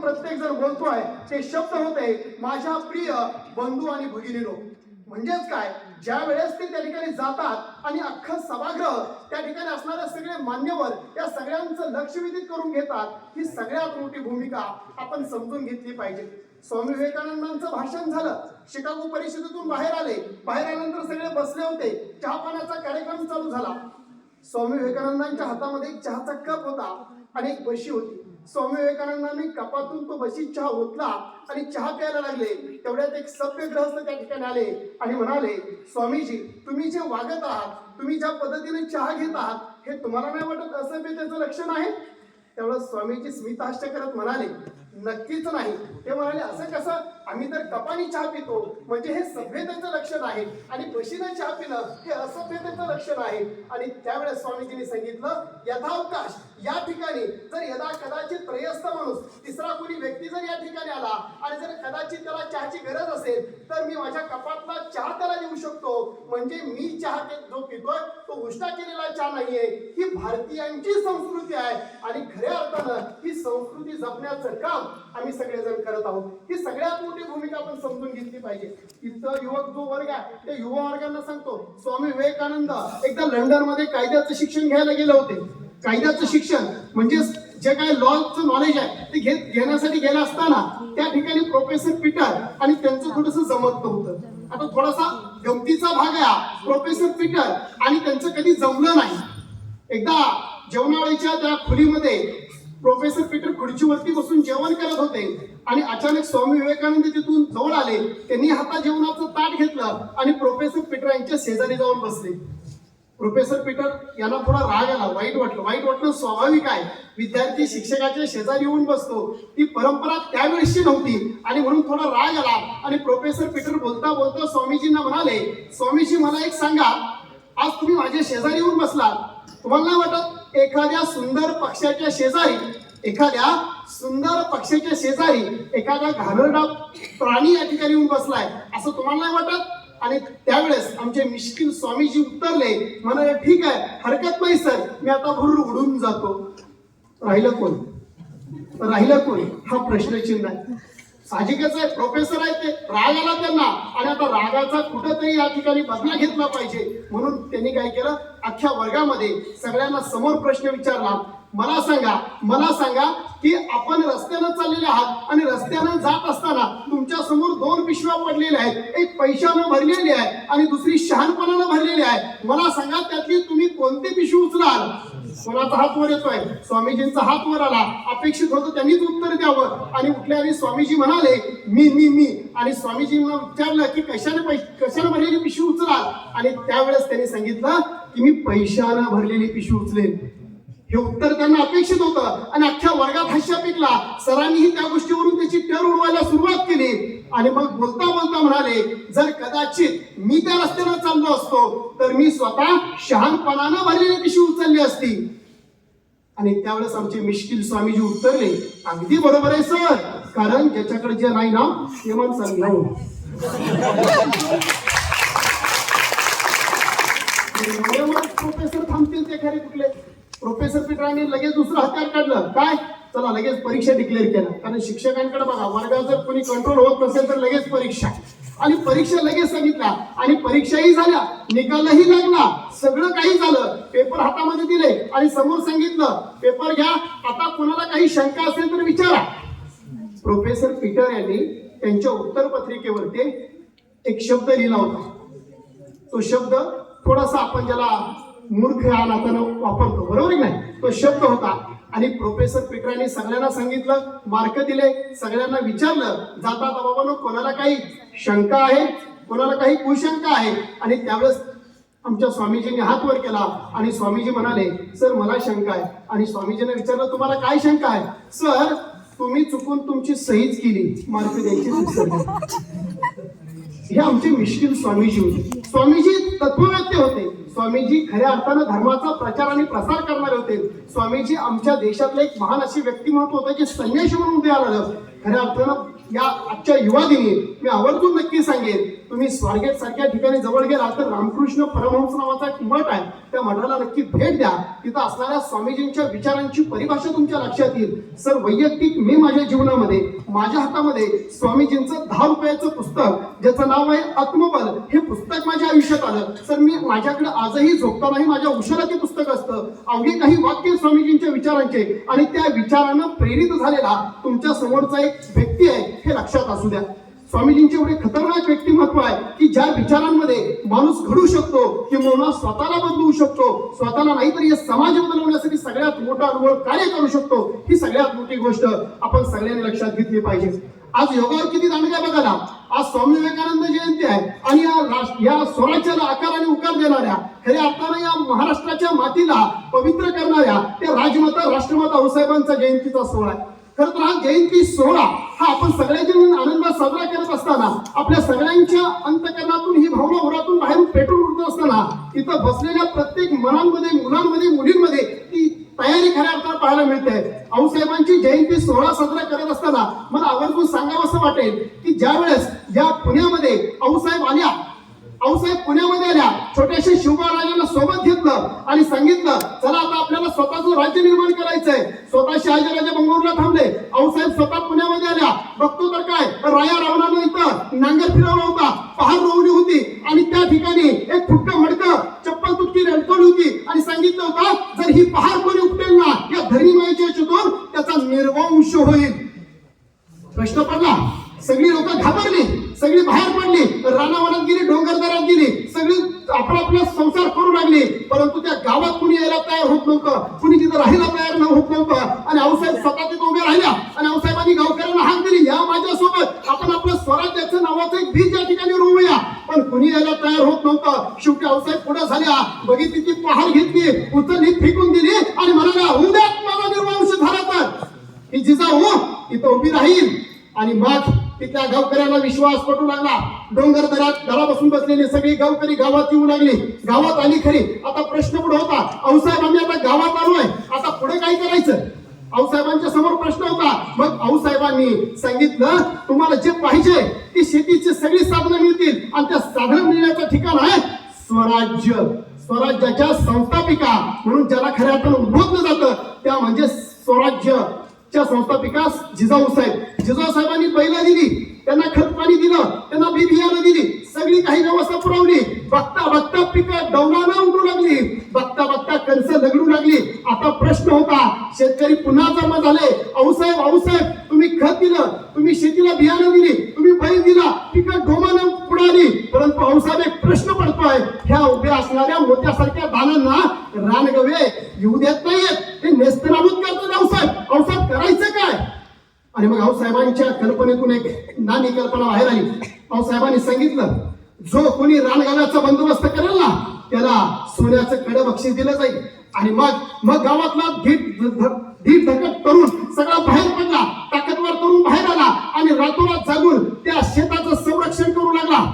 प्रत्येक जण बोलतोय ते शब्द होते माझ्या प्रिय बंधू आणि भगिनीनो. म्हणजेच काय, ज्या वेळेस ते त्या ठिकाणी जातात आणि अख्खं सभागृह त्या ठिकाणी असणारे सगळे मान्यवर या सगळ्यांचं लक्ष विदित करून घेतात, ही सगळ्यात मोठी भूमिका आपण समजून घेतली पाहिजे. स्वामी विवेकानंदांचं भाषण झालं, शिकागो परिषदेतून बाहेर आले, बाहेर आल्यानंतर सगळे बसले होते, चहापाण्याचा कार्यक्रम चालू झाला. स्वामी विवेकानंदांच्या हातामध्ये एक चहाचा कप होता आणि एक बशी होती. स्वामी विवेकानंदांनी कपातून तो बशीत चहा ओतला आणि चहा प्यायला लागले. तेवढ्यात एक सभ्य गृहस्थ त्या ठिकाणी आले आणि म्हणाले, स्वामीजी तुम्ही जे वागत आहात, तुम्ही ज्या पद्धतीने चहा घेत आहात, हे तुम्हाला नाही वाटत असभ्यतेचं लक्षण आहे? तेवढं स्वामीजी स्मितहास्य करत म्हणाले, नक्कीच नाही. ते म्हणाले, असं कसं, आम्ही तर कपाने चहा पितो, म्हणजे हे सभ्यतेचं लक्षण आहे, आणि बशीनं चहा पिणं हे असभ्यतेचं लक्षण आहे. आणि त्यावेळेस स्वामीजींनी सांगितलं, यथावकाश या ठिकाणी जर यदा कदाचित त्रयस्थ माणूस, तिसरा कोणी व्यक्ती जर या ठिकाणी आला आणि जर कदाचित त्याला चहाची गरज असेल, तर मी माझ्या कपातला चहा त्याला देऊ शकतो. म्हणजे मी चहा जो पितोय तो उष्टा केलेला चहा नाहीये. ही भारतीयांची संस्कृती आहे आणि खऱ्या अर्थानं ही संस्कृती जपण्याचं काम आम्ही सगळेजण करत आहोत. ही सगळ्यात मोठी भूमिका आपण समजून घेतली पाहिजे. इथं युवक जो वर्ग आहे त्या युवा वर्गांना सांगतो, स्वामी विवेकानंद एकदा लंडन मध्ये कायद्याचं शिक्षण घ्यायला गेले होते. कायद्याचं शिक्षण म्हणजे जे काही लॉचं नॉलेज आहे ते घेण्यासाठी गेले असताना त्या ठिकाणी प्रोफेसर पीटर आणि त्यांचं थोडंसं जमत नव्हतं. आता थोडासा गमतीचा भाग आहे, प्रोफेसर पीटर आणि त्यांचं कधी जमलं नाही. एकदा जेवणावळीच्या त्या खोलीमध्ये प्रोफेसर पीटर खुर्चीवरती बसून जेवण करत होते आणि अचानक स्वामी विवेकानंद तिथून जवळ आले. त्यांनी हातात जेवणाचं ताट घेतलं आणि प्रोफेसर पीटर यांच्या शेजारी जाऊन बसले. प्रोफेसर पीटर यांना थोडा राग आला, वाईट वाटलं स्वाभाविक आहे. विद्यार्थी शिक्षकाच्या शेजारी येऊन बसतो, ती परंपरा त्यावेळेसची नव्हती आणि म्हणून थोडा राग आला. आणि प्रोफेसर पीटर बोलता बोलता स्वामीजींना म्हणाले, स्वामीजी मला एक सांगा, आज तुम्ही माझ्या शेजारी येऊन बसलात, तुम्हाला नाही वाटत एखाद्या सुंदर पक्षाच्या शेजारी एखादा घाणेरडा प्राणी या ठिकाणी येऊन बसलाय, असं तुम्हाला नाही वाटत? आणि त्यावेळेस आमचे मिश्किल स्वामीजी उत्तरले, म्हणाले, ठीक आहे, हरकत नाही सर, मी आता भुर्र उडून जातो. राहिलं कोण हा प्रश्नचिन्ह आहे. साहजिकच आहे, प्रोफेसर आहे ते, राग आला त्यांना आणि आता रागाचा कुठंतरी या ठिकाणी बदला घेतला पाहिजे. म्हणून त्यांनी काय केलं, अख्ख्या वर्गामध्ये सगळ्यांना समोर प्रश्न विचारला, मला सांगा की आपण रस्त्यानं चाललेले आहात आणि रस्त्यानं जात असताना तुमच्या समोर दोन पिशव्या पडलेल्या आहेत, एक पैशानं भरलेली आहे आणि दुसरी शहाणपणानं भरलेली आहे. मला सांगा त्यातली तुम्ही कोणती पिशवी उचलाल? कोणाचा हात वर येतोय? स्वामीजींचा हात वर आला. अपेक्षित होतं त्यांनीच उत्तर द्यावं आणि उठले आणि स्वामीजी म्हणाले, मी आणि स्वामीजींना विचारलं की कशाने भरलेली पिशवी उचलाल? आणि त्यावेळेस त्यांनी सांगितलं की मी पैशानं भरलेली पिशवी उचलेन. हे उत्तर त्यांना अपेक्षित होतं आणि अख्ख्या वर्गात हास्य पिकला. सरांनीही त्या गोष्टीवरून त्याची टर उडवायला सुरुवात केली आणि मग बोलता म्हणाले, जर कदाचित मी त्या रस्त्यानं चाललो असतो तर मी स्वतः शहाणपणानं भरलेली पिशवी उचलली असती. आणि त्यावेळेस आमचे मिश्किल स्वामीजी उत्तरले, अगदी बरोबर आहे सर, कारण ज्याच्याकडे जे नाही ना ते मन चाललं. प्रोफेसर थांबतील ते खरे कुठले? प्रोफेसर पीटरांनी लगेच दुसरं हत्यार काढलं. काय? चला लगेच परीक्षा डिक्लेअर केला. कारण शिक्षकांकडे बघा, वर्गात जर कोणी कंट्रोल होत नसेल तर लगेच परीक्षा, आणि परीक्षा लगेच सांगितल्या आणि परीक्षाही झाल्या, निकालही लागला, सगळं काही झालं. पेपर हातामध्ये दिले आणि समोर सांगितलं, पेपर घ्या, आता कोणाला काही शंका असेल तर विचारा. प्रोफेसर पीटर यांनी त्यांच्या उत्तर पत्रिकेवरती एक शब्द लिहिला होता. तो शब्द थोडासा आपण ज्याला मूर्ख या नात्यानं वापरतो, बरोबर नाही, तो शब्द होता. आणि प्रोफेसर पीटरांनी सगळ्यांना सांगितलं, मार्क दिले, सगळ्यांना विचारलं, जाता बाबांनो कोणाला काही शंका आहे, कोणाला काही कुशंका आहे? आणि त्यावेळेस आमच्या स्वामीजींनी हात वर केला आणि स्वामीजी म्हणाले, सर मला शंका आहे. आणि स्वामीजींना विचारलं, तुम्हाला काय शंका आहे? सर तुम्ही चुकून तुमची सहीच केली, मार्क द्यायची विसरले. हे आमचे मिश्किल स्वामीजी होते. स्वामीजी तत्ववेत्ते होते. स्वामीजी खऱ्या अर्थानं धर्माचा प्रचार आणि प्रसार करणारे होते. स्वामीजी आमच्या देशातले एक महान अशी व्यक्तिमत्व होतं जे संन्यासी म्हणून उदयाला आलं. खऱ्या अर्थानं या आजच्या युवा दिनी मी आवर्जून नक्की सांगेन. तुम्ही स्वारगेट सारख्या ठिकाणी जवळ गेला तर रामकृष्ण परमहंस नावाचा एक मठ आहे, त्या मठाला नक्की भेट द्या. तिथं असणाऱ्या स्वामीजींच्या विचारांची परिभाषा तुमच्या लक्षात येईल. सर वैयक्तिक मी माझ्या जीवनामध्ये माझ्या हातामध्ये स्वामीजींचं 10 रुपयाचं पुस्तक ज्याचं नाव आहे आत्मबल, हे पुस्तक माझ्या आयुष्यात आलं. सर मी माझ्याकडे आजही झोपतानाही माझ्या उशाला ते पुस्तक असतं. अवघे काही वाक्य स्वामीजींच्या विचारांचे आणि त्या विचारानं प्रेरित झालेला तुमच्या समोरचा एक व्यक्ती आहे हे लक्षात असू द्या. स्वामीजींचे एवढे खतरनाक व्यक्तिमत्व आहे की ज्या विचारांमध्ये माणूस घडू शकतो किंवा स्वतःला बदलवू शकतो, स्वतःला नाही तर हे समाज बदलवण्यासाठी सगळ्यात मोठं अनुभव कार्य करू शकतो. ही सगळ्यात मोठी गोष्ट आपण सगळ्यांनी लक्षात घेतली पाहिजे. आज योगावर किती दांडगा बघायला. आज स्वामी विवेकानंद जयंती आहे आणि या स्वराज्याला आकार आणि उकार देणाऱ्या, खऱ्या अर्थानं या महाराष्ट्राच्या मातीला पवित्र करणाऱ्या त्या राजमाता राष्ट्रमाता आऊसाहेबांचा जयंतीचा सोहळा आहे. खरं तर हा जयंती सोहळा हा आपण सगळ्याजण आनंदात साजरा करत असताना, आपल्या सगळ्यांच्या अंतकरणातून ही भावना उरातून बाहेरून पेटून उठत असताना, इथं बसलेल्या प्रत्येक मनांमध्ये, मुलांमध्ये, मुलींमध्ये ती तयारी खऱ्या अर्थानं पाहायला मिळते. आऊसाहेबांची जयंती सोहळा साजरा करत असताना मला आवर्जून सांगावं असं वाटेल की ज्या वेळेस या पुण्यामध्ये आऊसाहेब पुण्यामध्ये आल्या, छोट्याशा शिवबाराजांना सोबत घेतलं आणि सांगितलं चला आता आपल्याला स्वतःचं राज्य निर्माण करायचंय. स्वतः शहाजीराजे बंगळूरला थांबले, आऊसाहेब स्वतः पुण्यामध्ये आल्या. बघतो तर काय, राया रावणानं इथं नांगर फिरवला होता, पहार रोवली होती आणि त्या ठिकाणी एक फुटकं मडकं चप्पल तुटकी रडकवली होती आणि सांगितलं होतं जर ही पहार कोणी उपटेल ना या धरणीमायेच्या याच्यातून त्याचा निर्वंश होईल. प्रश्न पडला, सगळी लोक घाबरली, सगळी बाहेर पडली, रानावनात गेली, डोंगरदरात गेली, सगळी आपला संसार करू लागली. परंतु त्या गावात कुणी यायला तयार होत नव्हतं, कुणी तिथं राहायला तयार होत नव्हतं. आणि आऊसाहेब स्वतः तिथे उभे राहिल्या आणि आऊसाहेबांनी गावकऱ्यांना हाक दिली, या माझ्यासोबत आपण आपलं स्वराज्याचं नावाचं एक बीज या ठिकाणी रोवूया. पण कुणी यायला तयार होत नव्हतं. शेवटी आऊसाहेब पुढे झाल्या, बघितली ती पहार घेतली, उचलली, फेकून दिली आणि म्हणाल्या उद्याच माझा निर्वंश झाला तर ही जिजाऊ इथं उभी राहील. आणि मग तिथल्या गावकऱ्यांना विश्वास पटू लागला. डोंगर दरा बसून बसलेली सगळी गावकरी गावात येऊ लागली. गावात आली खरी. आता प्रश्न पुढे होता, आऊसाहेब आम्ही आता गावात आलोय, आता पुढे काय करायचं? आऊसाहेबांच्या समोर प्रश्न होता. मग आऊसाहेबांनी सांगितलं तुम्हाला जे पाहिजे ती शेतीची सगळी साधनं मिळतील आणि त्या साधनं मिळण्याचं ठिकाण आहे स्वराज्य. स्वराज्याच्या संस्थापिका म्हणून ज्याला खऱ्या अर्थानं उद्बोधलं जातं त्या म्हणजे स्वराज्यच्या संस्थापिका जिजाऊसाहेब. जिजाऊसाहेबांनी बैला दिली, त्यांना खत पाणी दिलं, त्यांना बी बियाणं दिली, सगळी काही व्यवस्था पुरवली. बघता बघता पिकं डौलानं उडू लागली, बघता बघता कणसं लगडू लागली. आता प्रश्न होता, शेतकरी पुन्हा जमा झाले. आऊसाहेब तुम्ही खत दिलं, तुम्ही शेतीला बियाणं दिली, तुम्ही बैल दिला, पिकं डोमानं पुढाली. परंतु आऊसाहेब एक प्रश्न पडतोय, ह्या उभ्या असणाऱ्या मोत्यासारख्या दानांना रानगवे येऊ देत नाहीयेत, ते नेस्तनाबूत करतात. आऊसाहेब करायचं काय? आणि मग आऊसाहेबांच्या कल्पनेतून एक नानी कल्पना बाहेर आली. आऊसाहेबांनी सांगितलं जो कोणी रानगाव्याचा बंदोबस्त करेल ना त्याला सोन्याचं कडं बक्षीस दिलं जाईल. आणि मग गावातला धीट धकट तरुण सगळा बाहेर पडला, ताकदवर तरुण बाहेर आला आणि रातोरात जागून त्या शेताचं संरक्षण करू लागला.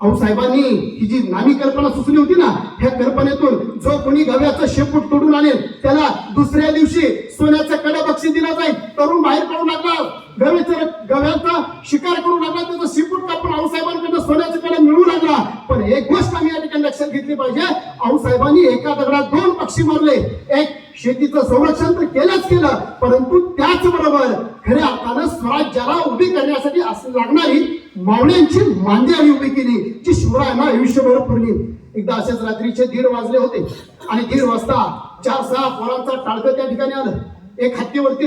आऊसाहेबांनी ही जी नामी कल्पना सुचली होती ना, ह्या कल्पनेतून जो कोणी गव्याचं शेपूट तोडून आणेल त्याला दुसऱ्या दिवशी सोन्याचं कडं बक्षीस दिलं जाईल. तरुण बाहेर पडू लागला, गव्याचा शिकार करू लागला, त्याचं शेपूट कापून आऊसाहेबांकडे सोन्याचं कडं मिळू लागला. पण एक गोष्ट आम्ही या ठिकाणी लक्षात घेतली पाहिजे, आऊसाहेबांनी एका दगडात 2 पक्षी मारले. एक शेतीचं संरक्षण तर केलं, परंतु त्याचबरोबर खऱ्या अर्थानं स्वराज्याला उभी करण्यासाठी लागणारी मावळ्यांची मांदियाळी उभी केली, जी शिवरायांना आयुष्यभर पुरली. एकदा अशाच रात्रीचे 1:30 वाजले होते आणि 1:30 वाजता 4-6 पोरांचा टाळकं त्या ठिकाणी आलं. एक हत्तीवरती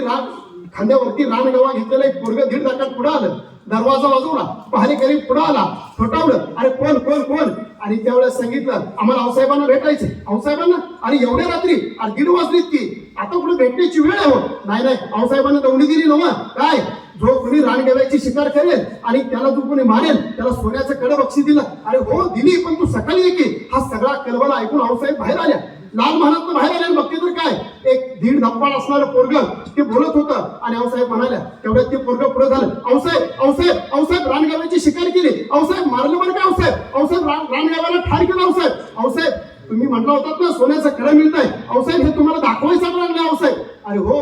खांद्यावरती रानगवा घेतलेलं एक पोरग 1:30 तासात पुढे आलं. दरवाजा वाजवला, पहारेकरी पुढे आला, ठोठावलं, अरे कोण? आणि त्यावेळेस सांगितलं आम्हाला आऊसाहेबांना भेटायचं. आऊसाहेबांना? आणि एवढ्या रात्री 1:30 वाजलीत की आता पुढे भेटण्याची वेळ आहे. हो नाही आऊसाहेबांना दौंडी दिली नव्ह काय, जो कोणी रानगव्याची शिकार करेल आणि त्याला जो कोणी मारेल त्याला सोन्याचं कडं बक्षीस दिलं. अरे हो दिली, पण तू सकाळी ये की. हा सगळा कलबला ऐकून आऊसाहेब बाहेर आल्या. लाल महाराज बाहेर आले, बघते तर काय एक 1.5 धप्पाड असणारं पोरग ते बोलत होतं. आणि आऊसाहेब म्हणाल्या, तेवढ्यात ते पोरग पुढे झालं. आऊसाहेब रानगव्याची शिकार केली. आऊसाहेब मारलं बरं का? आऊसाहेब रानगव्याला ठार केलं. आऊसाहेब तुम्ही म्हटलं होतात ना सोन्याचं कडं मिळतंय, आऊसाहेब हे तुम्हाला दाखवायचं लागलं. आऊसाहेब अरे हो,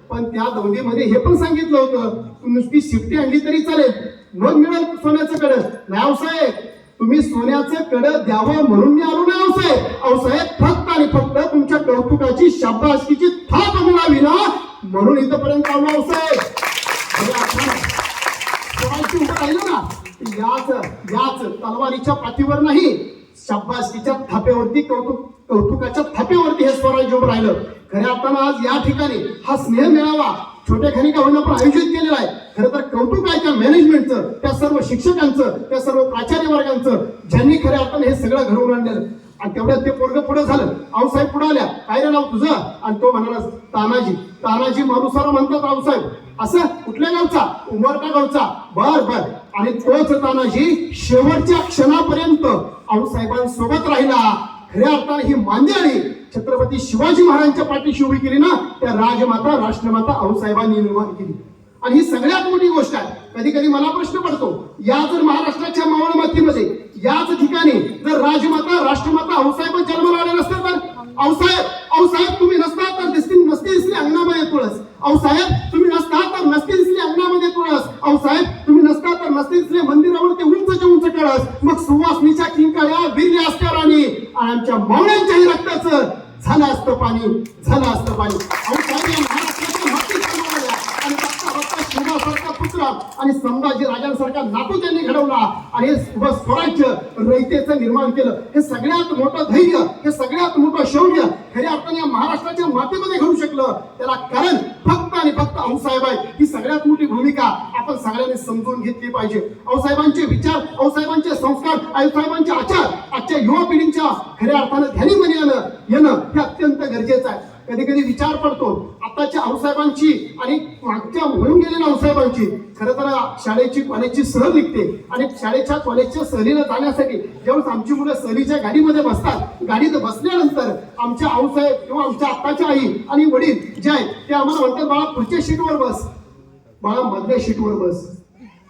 पण त्या दौंडीमध्ये हे पण सांगितलं होतं तू नुसती शिफ्टी आणली तरी चालेल, मग मिळेल सोन्याचं कडं. नाही आऊसाहेब, तुम्ही सोन्याचं कडं द्यावं म्हणून मी आलो नाही आऊसाहेब. आऊसाहेब फक्त आणि फक्त तुमच्या कौतुकाची शाबासकीची थाप मिळावी ना म्हणून इथपर्यंत आलो आऊसाहेब. उभं राहिलं ना याच तलवारीच्या पाठीवर नाही, शाबासकीच्या थाप्यावरती, कौतुकाच्या थाप्यावरती हे स्वराज्य उभं राहिलं. खऱ्या अर्थानं आज या ठिकाणी हा स्नेह मेळावा छोट्या खाणी का होईना पण आयोजित केलेला आहे. खरं तर कौतुक आहे त्या मॅनेजमेंटचं, त्या सर्व शिक्षकांचं, त्या सर्व प्राचार्य वर्गांचं, ज्यांनी खऱ्या अर्थानं हे सगळं घडवून आणलेलं. आणि तेवढ्यात ते पोरग पुढे झालं. आऊसाहेब पुढे आल्या, काय रे नाव तुझं? आणि तो म्हणाला तानाजी. तानाजी मारुसारा म्हणतात आऊसाहेब. असं कुठल्या गावचा? उमरटा गावचा. बर बर. आणि तोच तानाजी शेवटच्या क्षणापर्यंत आऊसाहेबांसोबत राहिला. खऱ्या अर्थाने ही मांदियाळी छत्रपती शिवाजी महाराजांच्या पाठीशी उभी केली ना, त्या राजमाता राष्ट्रमाता आऊसाहेबांनी निर्माण केली. आणि ही सगळ्यात मोठी गोष्ट आहे. कधी कधी मला प्रश्न पडतो, या जर महाराष्ट्राच्या मावळ मातीमध्ये याच ठिकाणी जर राजमाता राष्ट्रमाता आऊसाहेब जन्माला आले नसते तर आऊसाहेब तुम्ही नसता तर नसती दिसली अंगणामध्ये तुळस. आऊसाहेब तुम्ही नसता तर नसती दिसली अंगणामध्ये तुळस. आऊसाहेब तुम्ही नसता तर नसती दिसले मंदिरावर ते उंचच्या उंच कळस. मग सुवासनीच्या किंकाळ्या विरल्या असत्या राणी आणि आमच्या मावळ्यांच्याही रक्ताचं झालं असतं पाणी. आऊसाहेब या महाराष्ट्राच्या मातीत जन्माला आणि शिवासारखा पुत्र आणि संभाजी राजांसारखा नातू त्यांनी घडवला आणि हे स्वराज्य रयतेचं निर्माण केलं. हे सगळ्यात मोठं धैर्य, हे सगळ्यात मोठं शौर्य खऱ्या अर्थाने या महाराष्ट्राच्या मातीमध्ये घडू शकलं. त्याला कारण फक्त आणि फक्त आऊसाहेब आहे. ही सगळ्यात मोठी भूमिका आपण सगळ्यांनी समजून घेतली पाहिजे. आऊसाहेबांचे विचार, आऊसाहेबांचे संस्कार, आऊसाहेबांचे आचार आजच्या युवा पिढींच्या खऱ्या अर्थानं ध्यानीमध्ये येणं हे अत्यंत गरजेचं आहे. कधी कधी विचार पडतो आताच्या आऊसाहेबांची आणि मागच्या होऊन गेलेल्या आऊसाहेबांची. खरं तर शाळेची कॉलेजची सहल निघते आणि शाळेच्या कॉलेजच्या सहलीला जाण्यासाठी ज्यावेळेस आमची मुलं सहलीच्या गाडीमध्ये बसतात, गाडीत बसल्यानंतर आमच्या आऊसाहेब किंवा आमच्या आत्ताच्या आई आणि वडील जे आहेत ते आम्हाला म्हणतात, बाळा पुढच्या सीटवर बस, बाळा मधल्या सीटवर बस,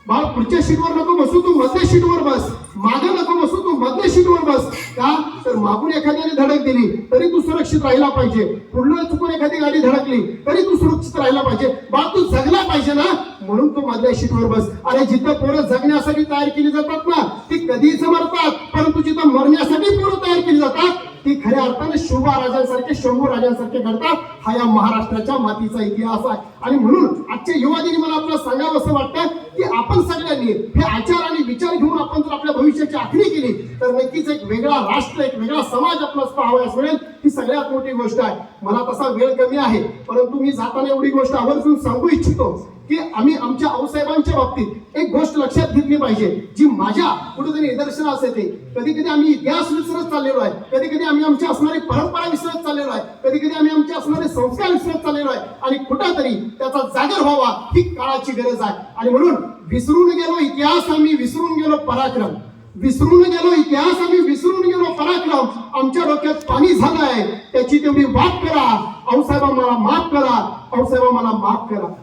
बाळा पुढच्या सीटवर नको बसू तू मधल्या सीटवर बस, मागं नको बसू तू मधल्या सीटवर बस. का तर मागून एखाद्याने धडक दिली तरी तू सुरक्षित राहिला पाहिजे, पुढलं चुकून एखादी गाडी धडकली तरी तू सुरक्षित राहिला पाहिजे. बाळ तू जगला पाहिजे ना म्हणून तू मधल्या सीटवर बस. अरे जिथं पोरं जगण्यासाठी तयार केली जातात ना ती कधीच मरतात, परंतु जिथं मरण्यासाठी पोरं तयार केली जातात ती खऱ्या अर्थाने शोभा राजांसारखे, शंभू राजांसारखे घडतात. हा या महाराष्ट्राच्या मातीचा इतिहास आहे. आणि म्हणून आजच्या युवादिनी मला आपल्याला सांगावं असं वाटतं की आपण सगळ्यांनी हे आचार आणि विचार घेऊन आपण जर आपल्या भविष्याची आखणी केली तर नक्कीच एक वेगळा राष्ट्र, एक वेगळा समाज आपल्याला पाहावयास मिळेल. ही सगळ्यात मोठी गोष्ट आहे. मला तसा वेळ कमी आहे, परंतु मी जाताना एवढी गोष्ट आवर्जून सांगू इच्छितो की आम्ही आमच्या आऊसाहेबांच्या बाबतीत एक गोष्ट लक्षात घेतली पाहिजे जी माझ्या कुठेतरी निदर्शनास येते. कधी कधी आम्ही इतिहास विसरत चाललेलो आहे, कधी कधी आम्ही आमची असणारी परंपरा विसरत चाललेलो आहे, कधी कधी आम्ही आमचे असणारे संस्कार विसरत चाललेलो आहे आणि कुठेतरी त्याचा जागर व्हावा ही काळाची गरज आहे. आणि म्हणून विसरून गेलो इतिहास आम्ही, विसरून गेलो पराक्रम, विसरून गेलो इतिहास आम्ही, विसरून गेलो पराक्रम. आमच्या डोक्यात पाणी झालं आहे त्याची तेवढी वाट करा. आऊसाहेबा मला माफ करा, आऊसाहेबा मला माफ करा.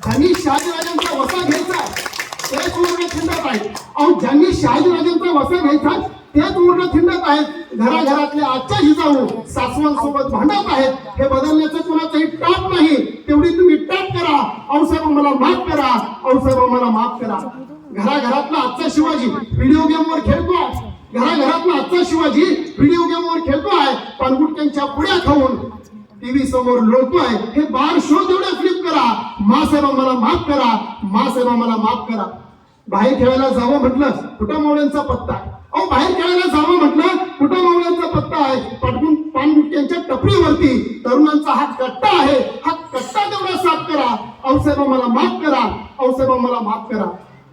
ज्यांनी शहाजीराजांचा वसा घ्यायचा तेच उर्ग थिंडत आहेत. अहो ज्यांनी शहाजीराजांचा वसा घ्यायचा तेच उर्ग थिंडत आहेत. घराघरातल्या आजच्या जिजाऊ सासवांसोबत भांडत आहेत. हे बदलण्याचं कोणाचंही टाप नाही, तेवढी तुम्ही टाप करा. आऊसाहेबा मला माफ करा, आऊसाहेबा मला माफ करा. घराघरातला आजचा शिवाजी व्हिडिओ गेमवर खेळतोय, घराघरातला आजचा शिवाजी व्हिडिओ गेमवर खेळतोय, पानगुटक्यांच्या पुड्या खाऊन टीव्ही समोर लोळतोय. हे बार शो तेवढे फ्लिप करा. मासाहेबा मला माफ करा, मासाहेबा मला माफ करा. बाहेर खेळायला जावं म्हटलं कुठं मावळ्यांचा पत्ता आहे. अहो बाहेर खेळायला जावं म्हटलं कुठं मावळ्यांचा पत्ता आहे. पटकून पानगुटक्यांच्या टपरीवरती तरुणांचा हा कट्टा आहे, हा कट्टा तेवढा साफ करा. आऊसाहेबा मला माफ करा, आऊसाहेबा मला माफ करा.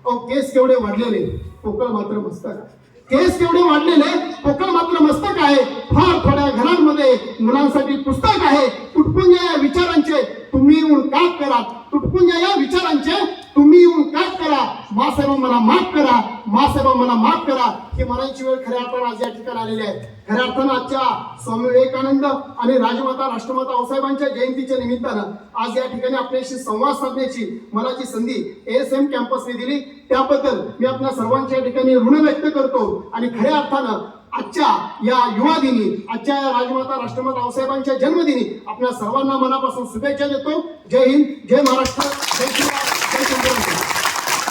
अहो केस केवढे वाढलेले, पोकळ मात्र मस्तक. केस केवढे वाढलेले, पोकळ मात्र मस्तक आहे. फार थोड्या घरांमध्ये मुलांसाठी पुस्तक आहे. तुटपुंजा या विचारांचे तुम्ही येऊन काट करा, तुटपुंजा या विचारांचे तुम्ही येऊन काट करा. मासाहेबा मला माफ करा, मासाहेबा मला माफ करा. ही म्हणायची वेळ खऱ्या अर्थानं आज या ठिकाणी आलेली आहे. खऱ्या अर्थानं आजच्या स्वामी विवेकानंद आणि राजमाता राष्ट्रमाता आऊसाहेबांच्या जयंतीच्या निमित्तानं आज या ठिकाणी आपल्याशी संवाद साधण्याची मला जी संधी ASM कॅम्पसने दिली त्याबद्दल मी आपल्या सर्वांच्या ठिकाणी ऋण व्यक्त करतो. आणि खऱ्या अर्थानं आजच्या या युवा दिनी, आजच्या या राजमाता राष्ट्रमाता आऊसाहेबांच्या जन्मदिनी आपल्या सर्वांना मनापासून शुभेच्छा देतो. जय हिंद, जय महाराष्ट्र, जय श्रीराम, जय शंकर.